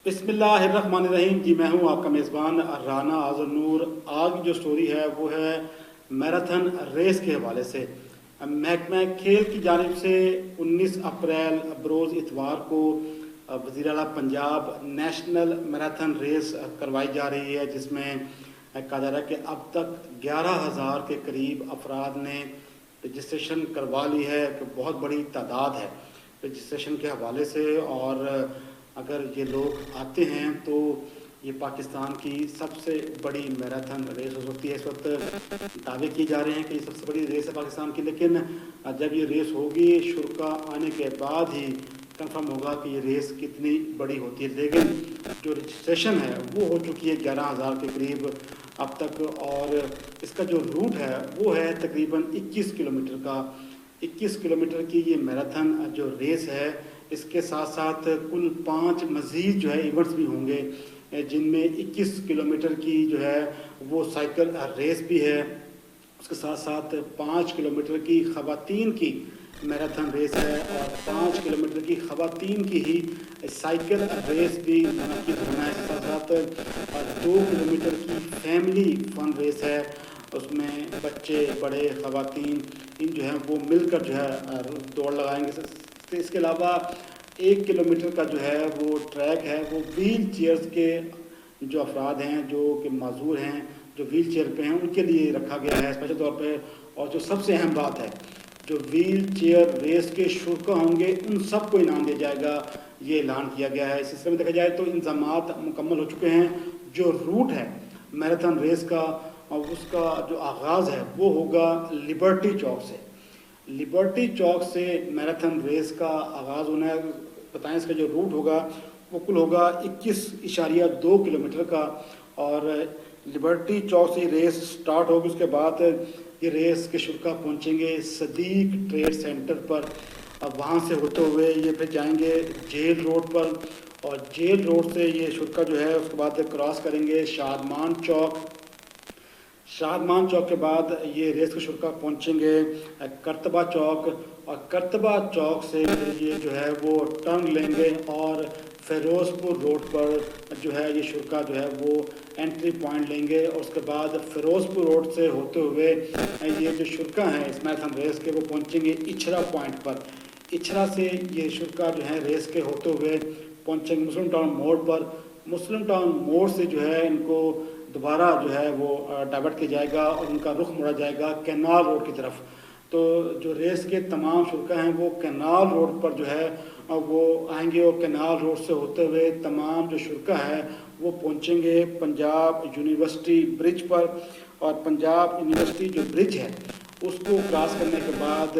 बिस्मिल्लाहिर्रहमानिर्रहीम। जी मैं हूँ आपका मेज़बान राना आज़र नूर। आज जो स्टोरी है वो है मैराथन रेस के हवाले से। महकमा खेल की जानिब से 19 अप्रैल बरोज़ इतवार को वज़ीर आला पंजाब नेशनल मैराथन रेस करवाई जा रही है, जिसमें कहा जा रहा है कि अब तक 11,000 के करीब अफराद ने रजिस्ट्रेशन करवा ली है, कि बहुत बड़ी तादाद है रजिस्ट्रेशन के हवाले से। और अगर ये लोग आते हैं तो ये पाकिस्तान की सबसे बड़ी मैराथन रेस हो सकती है। इस वक्त दावे किए जा रहे हैं कि ये सबसे बड़ी रेस है पाकिस्तान की, लेकिन जब ये रेस होगी शुरा आने के बाद ही कंफर्म होगा कि ये रेस कितनी बड़ी होती है। लेकिन जो रजिस्ट्रेशन है वो हो चुकी है 11,000 के करीब अब तक, और इसका जो रूट है वो है तकरीबन 21 किलोमीटर का। 21 किलोमीटर की ये मैराथन जो रेस है, इसके साथ साथ कुल 5 मज़ीद जो है इवेंट्स भी होंगे, जिनमें 21 किलोमीटर की जो है वो साइकिल रेस भी है। उसके साथ साथ 5 किलोमीटर की ख़वातीन की मैराथन रेस है, और 5 किलोमीटर की ख़वातीन की ही साइकिल रेस भी मुनक़िद होना है। इसके साथ साथ 2 किलोमीटर की फैमिली फन रेस है, उसमें बच्चे बड़े ख़वातीन इन जो हैं वो मिलकर जो है दौड़ लगाएंगे। इसके अलावा 1 किलोमीटर का जो है वो ट्रैक है, वो व्हील चेयर्स के जो अफराद हैं जो कि माजूर हैं, जो व्हील चेयर पे हैं, उनके लिए रखा गया है स्पेशल तौर पे। और जो सबसे अहम बात है, जो व्हील चेयर रेस के शुरा होंगे उन सब को इनाम दिया जाएगा, ये ऐलान किया गया है। इस सिलसिले में देखा जाए तो इंतज़ामात मुकम्मल हो चुके हैं। जो रूट है मैराथन रेस का, और उसका जो आगाज़ है वो होगा लिबर्टी चौक से। लिबर्टी चौक से मैराथन रेस का आगाज़ होना है। बताएं इसका जो रूट होगा वो कुल होगा 21.2 किलोमीटर का, और लिबर्टी चौक से रेस स्टार्ट होगी। उसके बाद ये रेस के शुरा पहुंचेंगे सदीक ट्रेड सेंटर पर। अब वहाँ से होते हुए ये फिर जाएंगे जेल रोड पर, और जेल रोड से ये शुरा जो है उसके बाद क्रॉस करेंगे शादमान चौक। शादमान चौक के बाद ये रेस के शुरा पहुंचेंगे करतबा चौक, और करतबा चौक से ये जो है वो टर्न लेंगे और फ़िरोज़पुर रोड पर जो है ये शुरा जो है वो एंट्री पॉइंट लेंगे। और उसके बाद फ़िरोज़पुर रोड से होते हुए ये जो शुरा हैं इस मैराथन रेस के वो पहुंचेंगे इछरा पॉइंट पर। इछरा से ये शुरा जो है रेस के होते हुए पहुंचेंगे मुस्लिम टाउन मोड़ पर। मुस्लिम टाउन मोड़ से जो है इनको दोबारा जो है वो डाइवर्ट किया जाएगा और उनका रुख मोड़ा जाएगा कैनाल रोड की तरफ। तो जो रेस के तमाम शुरा हैं वो कैनाल रोड पर जो है वो आएंगे, और कैनाल रोड से होते हुए तमाम जो शुरा है वो पहुंचेंगे पंजाब यूनिवर्सिटी ब्रिज पर। और पंजाब यूनिवर्सिटी जो ब्रिज है उसको क्रॉस करने के बाद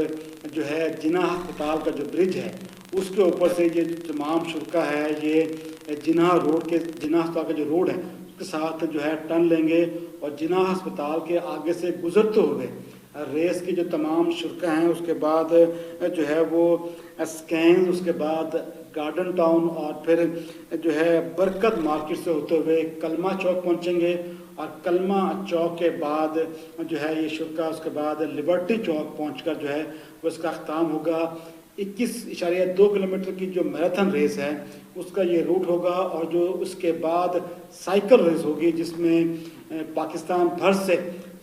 जो है जिन्ना अस्पताल का जो ब्रिज है उसके ऊपर से ये तमाम शुरा है ये जिन्ना रोड के जिन्ना अस्पताल का जो रोड है के साथ जो है टर्न लेंगे, और जिन्ना अस्पताल के आगे से गुजरते हुए रेस के जो तमाम शुरा हैं उसके बाद जो है वो स्कैन, उसके बाद गार्डन टाउन, और फिर जो है बरकत मार्केट से होते हुए कलमा चौक पहुंचेंगे। और कलमा चौक के बाद जो है ये शुरा उसके बाद लिबर्टी चौक पहुंचकर जो है वो इसका अख्ताम होगा। 21.2 किलोमीटर की जो मैराथन रेस है उसका ये रूट होगा, और जो उसके बाद साइकिल रेस होगी जिसमें पाकिस्तान भर से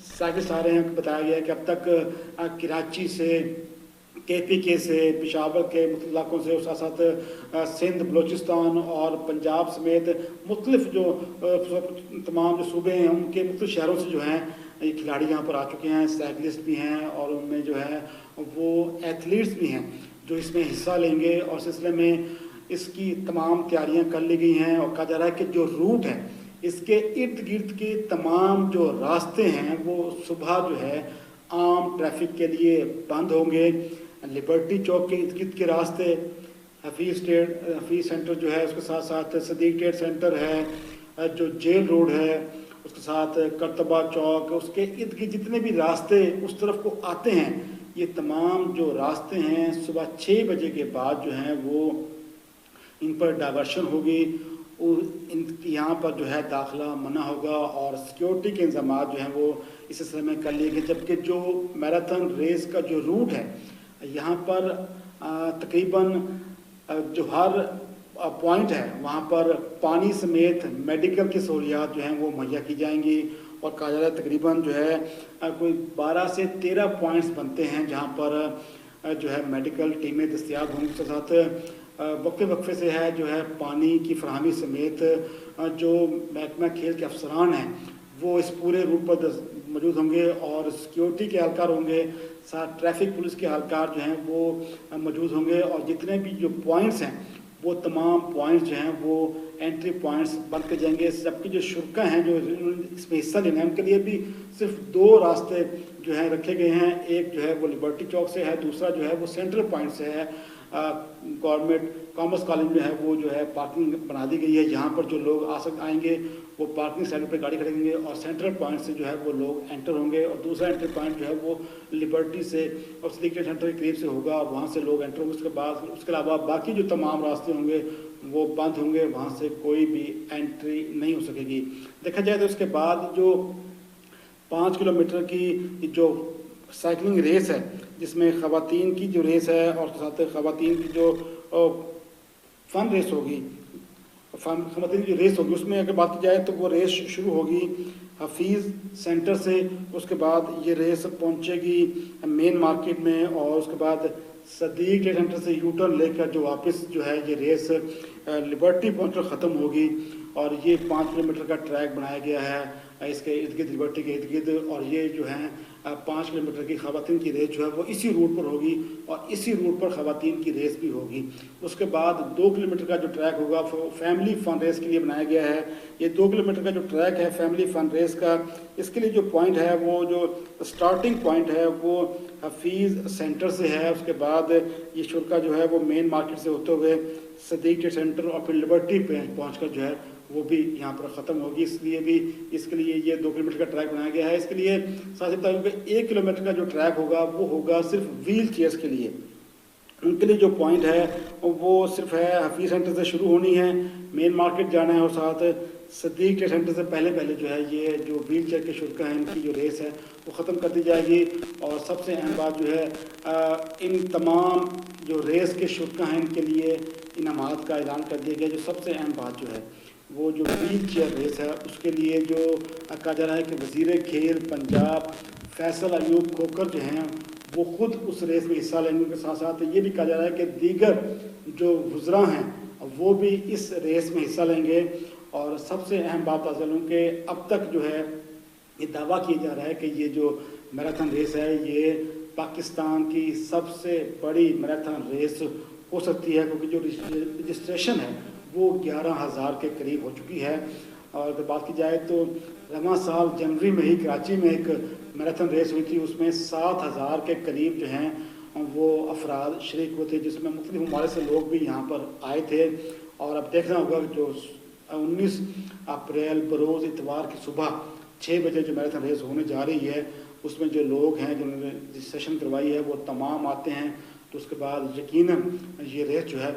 साइकिल आ रहे हैं। बताया गया है कि अब तक कराची से, KPK से, पेशावर के मुख्तलिफ इलाकों से, उसके साथ सिंध, बलूचिस्तान और पंजाब समेत मुख्तलिफ जो तमाम जो सूबे हैं उनके मुख्तलिफ शहरों से जो हैं ये खिलाड़ी यहाँ पर आ चुके हैं। साइकिलिस्ट भी हैं और उनमें जो है वो एथलीट्स भी हैं जो इसमें हिस्सा लेंगे, और सिलसिले में इसकी तमाम तैयारियां कर ली गई हैं। और कहा जा रहा है कि जो रूट है इसके इर्द गिर्द के तमाम जो रास्ते हैं वो सुबह जो है आम ट्रैफिक के लिए बंद होंगे। लिबर्टी चौक के इर्द गिर्द के रास्ते, हफीज़ सेंटर जो है उसके साथ साथ सदीक ट्रेड सेंटर है, जो जेल रोड है, उसके साथ करतबा चौक, उसके इर्द गिर्द जितने भी रास्ते उस तरफ को आते हैं, ये तमाम जो रास्ते हैं सुबह 6 बजे के बाद जो हैं वो इन पर डाइवर्शन होगी। यहाँ पर जो है दाखिला मना होगा, और सिक्योरिटी के इंतजाम जो हैं वो इस सिलसिले में कर लिए गए। जबकि जो मैराथन रेस का जो रूट है यहाँ पर तकरीबन जो हर पॉइंट है वहाँ पर पानी समेत मेडिकल की सहूलियात जो हैं वो मुहैया की जाएंगी। और कहा जा रहा है तकरीबन जो है कोई 12 से 13 पॉइंट्स बनते हैं जहाँ पर जो है मेडिकल टीमें दस्तियाब होंगी। उसके साथ वक्फे से है जो है पानी की फरहमी समेत जो महकमा खेल के अफसरान हैं वो इस पूरे रूट पर मौजूद होंगे और सिक्योरिटी के एहलकार होंगे, साथ ट्रैफिक पुलिस के एहलकार जो हैं वो मौजूद होंगे। और जितने भी जो पॉइंट्स हैं वो तमाम पॉइंट्स जो हैं वो एंट्री पॉइंट्स बन के जाएंगे। सबकी जो शुरा हैं जो इसमें हिस्सा लेना है उनके लिए भी सिर्फ 2 रास्ते जो हैं रखे गए हैं। एक जो है वो लिबर्टी चौक से है, दूसरा जो है वो सेंट्रल पॉइंट से है। गवर्नमेंट कॉमर्स कॉलेज में है वो जो है पार्किंग बना दी गई है, यहाँ पर जो लोग आएंगे वो पार्किंग साइड पे गाड़ी खड़ेंगे और सेंट्रल पॉइंट से जो है वो लोग एंटर होंगे। और दूसरा एंट्री पॉइंट जो है वो लिबर्टी से और सिद्दीक ट्रेड सेंटर के करीब से होगा, वहाँ से लोग एंटर होंगे। उसके बाद उसके अलावा बाकी जो तमाम रास्ते होंगे वो बंद होंगे, वहाँ से कोई भी एंट्री नहीं हो सकेगी। देखा जाए तो उसके बाद जो 5 किलोमीटर की जो साइकिलिंग रेस है जिसमें ख़वातीन की जो रेस है और साथ ख़वातीन की जो फन रेस होगी, ख़वातीन की जो रेस होगी उसमें अगर बात की जाए तो वो रेस शुरू होगी हफीज़ सेंटर से। उसके बाद ये रेस पहुंचेगी मेन मार्केट में और उसके बाद सदीक ट्रेड सेंटर से यू टर्न लेकर जो वापस जो है ये रेस लिबर्टी पहुंचकर ख़त्म होगी। और ये 5 किलोमीटर का ट्रैक बनाया गया है इसके इर्द गिर्द, लिबर्टी के इर्द गिर्द। और ये जो है 5 किलोमीटर की ख़वातीन की रेस जो है वो इसी रूट पर होगी और इसी रूट पर ख़वातीन की रेस भी होगी। उसके बाद 2 किलोमीटर का जो ट्रैक होगा फैमिली फ़न रेस के लिए बनाया गया है। ये 2 किलोमीटर का जो ट्रैक है फैमिली फ़न रेस का, इसके लिए जो पॉइंट है वो जो स्टार्टिंग पॉइंट है वो हफीज़ सेंटर से है। उसके बाद ये शुरा जो है वो मेन मार्केट से होते हुए सदीक ट्रेड सेंटर और फिर लिबर्टी पे पहुँच जो है वो भी यहाँ पर ख़त्म होगी। इसलिए भी इसके लिए ये 2 किलोमीटर का ट्रैक बनाया गया है। इसके लिए साथ ही 1 किलोमीटर का जो ट्रैक होगा वो होगा सिर्फ व्हील चेयर्स के लिए। उनके लिए जो पॉइंट है वो सिर्फ है हफीज़ सेंटर से शुरू होनी है, मेन मार्केट जाना है और साथ सदीक ट्रेड सेंटर से पहले जो है ये जो व्हील चेयर के शुरा हैं इनकी जो रेस है वो ख़त्म कर दी जाएगी। और सबसे अहम बात जो है इन तमाम जो रेस के शुरा हैं इनके लिए इनामात का ऐलान कर दिया गया। जो सबसे अहम बात जो है वो जो व्हील चेयर रेस है उसके लिए जो कहा जा रहा है कि वज़ीर खेल पंजाब फैसल अयूब खोकर जो हैं वो ख़ुद उस रेस में हिस्सा लेने के साथ साथ ये भी कहा जा रहा है कि दीगर जो वज़रा हैं वो भी इस रेस में हिस्सा लेंगे। और सबसे अहम बात चलूँ कि अब तक जो है ये दावा किया जा रहा है कि ये जो मैराथन रेस है ये पाकिस्तान की सबसे बड़ी मैराथन रेस हो सकती है, क्योंकि जो रजिस्ट्रेशन है वो 11,000 के करीब हो चुकी है। और अगर बात की जाए तो रवां साल जनवरी में ही कराची में एक मैराथन रेस हुई थी, उसमें 7,000 के करीब जो हैं वो अफराद शरीक हुए थे, जिसमें मुख्तलिफ ममालिक से लोग भी यहाँ पर आए थे। और अब देखना होगा जो 19 अप्रैल बरोज़ इतवार की सुबह 6 बजे जो मैराथन रेस होने जा रही है उसमें जो लोग हैं जिन्होंने रजिस्ट्रेशन करवाई है वो तमाम आते हैं। तो उसके बाद यकीनन ये रेस जो है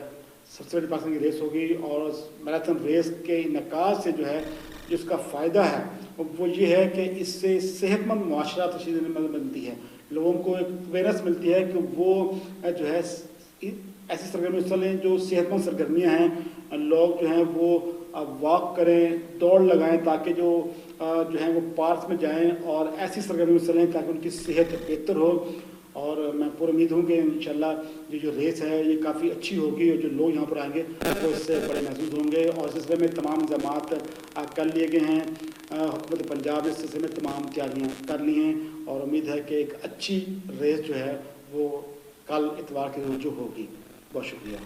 सबसे बड़ी पाकिस्तान की रेस होगी। और मैराथन रेस के इनकाज से जो है जिसका फ़ायदा है वो ये है कि इससे सेहतमंद मुआशरा तशकील मिलती है, लोगों को एक अवेयरनेस मिलती है कि वो जो है ऐसी सरगर्मियाँ हिस्सा लें जो सेहतमंद सरगर्मियाँ हैं। लोग जो हैं वो वॉक करें, दौड़ लगाएं ताकि जो हैं वो पार्क में जाएं और ऐसी सरगर्मियों हिस्सा लें ताकि उनकी सेहत बेहतर हो। और मैं पूरी उम्मीद हूँ कि इंशाल्लाह ये जो रेस है ये काफ़ी अच्छी होगी और जो लोग यहाँ पर आएंगे वो इससे बड़े महसूस होंगे। और इस सिलसिले में तमाम इंतजाम कर लिए गए हैं, हुकूमत पंजाब ने इस सिलसिले में तमाम तैयारियाँ कर ली हैं और उम्मीद है कि एक अच्छी रेस जो है वो कल इतवार के रोज़ जो होगी। बहुत शुक्रिया।